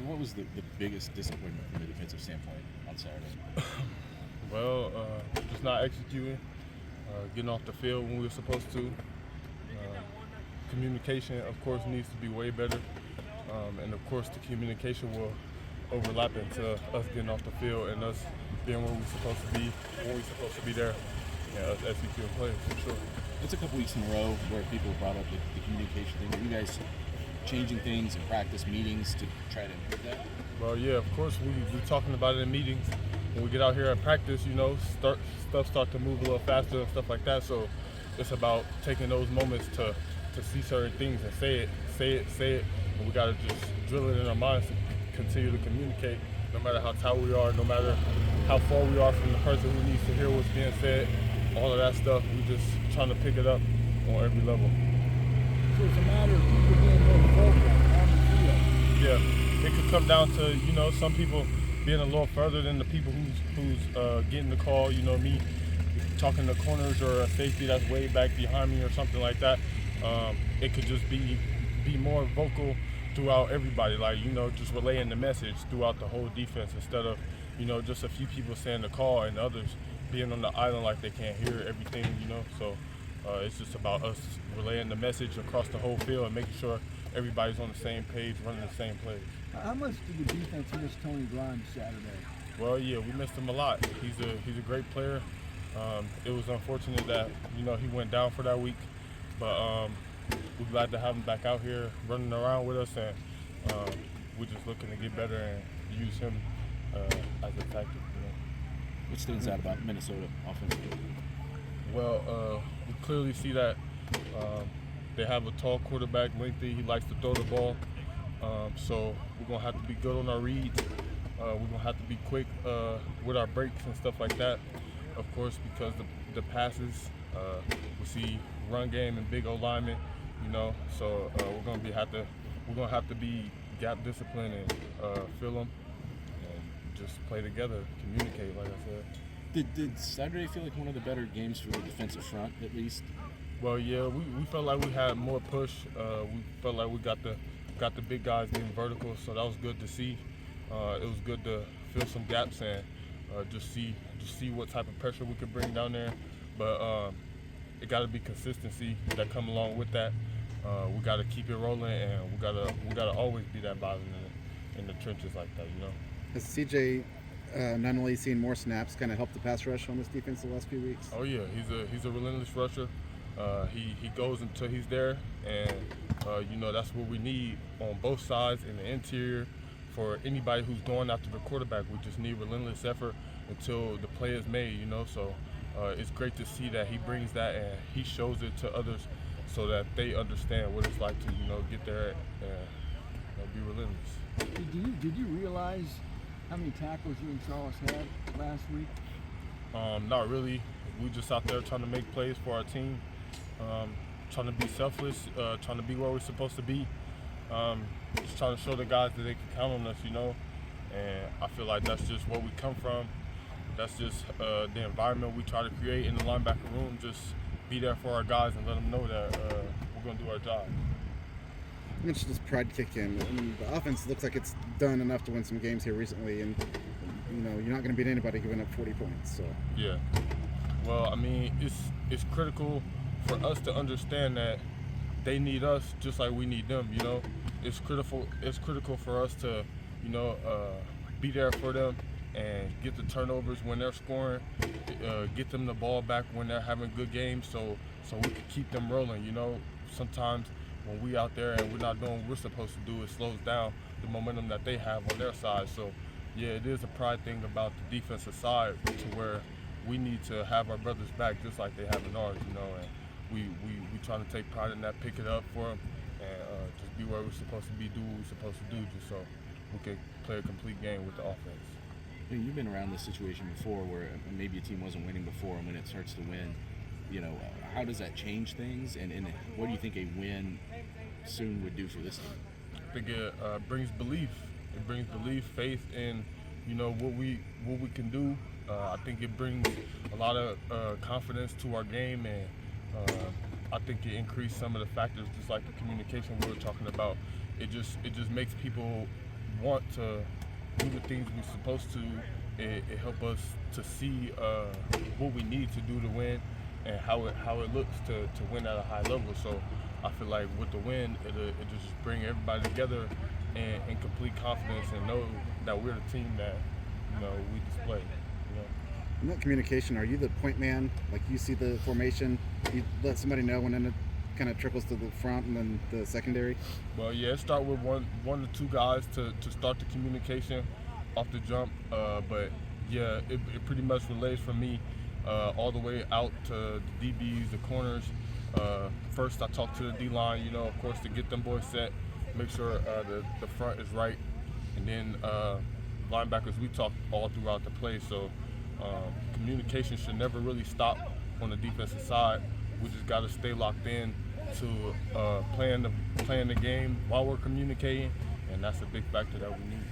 what was the biggest disappointment from the defensive standpoint on Saturday? Well, just not executing, getting off the field when we were supposed to. Communication, of course, needs to be way better. And of course, the communication will overlap into us getting off the field and us being where we're supposed to be, when we're supposed to be there, and us executing plays, for sure. It's a couple weeks in a row where people brought up the communication thing. Are you guys changing things in practice meetings to try to improve that? Well, yeah, of course, we're talking about it in meetings. When we get out here at practice, stuff start to move a little faster and stuff like that. So it's about taking those moments to see certain things and say it. And we got to just drill it in our minds to continue to communicate, no matter how tired we are, no matter how far we are from the person who needs to hear what's being said. All of that stuff, we're just trying to pick it up on every level. So it's a matter of people being more vocal on the field. Yeah, it could come down to, some people being a little further than the people who's getting the call. Me talking to corners or a safety that's way back behind me or something like that. It could just be more vocal throughout everybody, just relaying the message throughout the whole defense instead of, just a few people saying the call and others being on the island like they can't hear everything, So it's just about us relaying the message across the whole field and making sure everybody's on the same page, running the same plays. How much did the defense miss Tony Grimes Saturday? Well, yeah, we missed him a lot. He's a great player. It was unfortunate that he went down for that week, but we're glad to have him back out here running around with us, and we're just looking to get better and use him as a tactic. What stands out about Minnesota offensively? Well, we clearly see that they have a tall quarterback, lengthy. He likes to throw the ball. So we're going to have to be good on our reads. We're going to have to be quick with our breaks and stuff like that. Of course, because the passes, we see run game and big O-linemen, So we're going to have to be gap disciplined and fill them and just play together, communicate, like I said. Did Saturday feel like one of the better games for the defensive front, at least? Well, yeah, we felt like we had more push. We felt like we got the big guys getting vertical, so that was good to see. It was good to fill some gaps and just see what type of pressure we could bring down there. But it got to be consistency that come along with that. We got to keep it rolling, and we gotta always be that bottom in the trenches like that, Has CJ not only seen more snaps, kind of helped the pass rush on this defense the last few weeks? Oh yeah, he's a relentless rusher. He goes until he's there, and that's what we need on both sides in the interior. For anybody who's going after the quarterback, we just need relentless effort until the play is made. So it's great to see that he brings that and he shows it to others, so that they understand what it's like to get there and be relentless. Did you realize how many tackles you and Charles had last week? Not really. We just out there trying to make plays for our team, trying to be selfless, trying to be where we're supposed to be, just trying to show the guys that they can count on us, And I feel like that's just where we come from. That's just the environment we try to create in the linebacker room. Just be there for our guys and let them know that we're going to do our job. You mentioned this pride kick in, and the offense looks like it's done enough to win some games here recently, and you're not going to beat anybody giving up 40 points. So yeah, well, I mean, it's critical for us to understand that they need us just like we need them. It's critical for us to be there for them and get the turnovers when they're scoring, get them the ball back when they're having good games, so we can keep them rolling. Sometimes when we out there and we're not doing what we're supposed to do, it slows down the momentum that they have on their side. So yeah, it is a pride thing about the defensive side, to where we need to have our brothers back just like they have in ours, and we trying to take pride in that, pick it up for them, and just be where we're supposed to be, do what we're supposed to do, just so we can play a complete game with the offense. You've been around this situation before where maybe a team wasn't winning before, and when it starts to win, how does that change things, and what do you think a win soon would do for this team? I think it brings belief. It brings belief, faith in what we can do. I think it brings a lot of confidence to our game, and I think it increased some of the factors, just like the communication we were talking about. It just makes people want to do the things we're supposed to, it helps us to see what we need to do to win and how it looks to win at a high level. So I feel like with the win, it just bring everybody together in complete confidence and know that we're the team that we display. In that communication, are you the point man? Like you see the formation, you let somebody know, and then it kind of trickles to the front and then the secondary? Well, yeah, it start with one to two guys to start the communication off the jump. But yeah, it pretty much relays from me all the way out to the DBs, the corners. First, I talk to the D-line, of course, to get them boys set, make sure the front is right. And then linebackers, we talk all throughout the play. So communication should never really stop on the defensive side. We just got to stay locked in to playing the game while we're communicating, and that's a big factor that we need.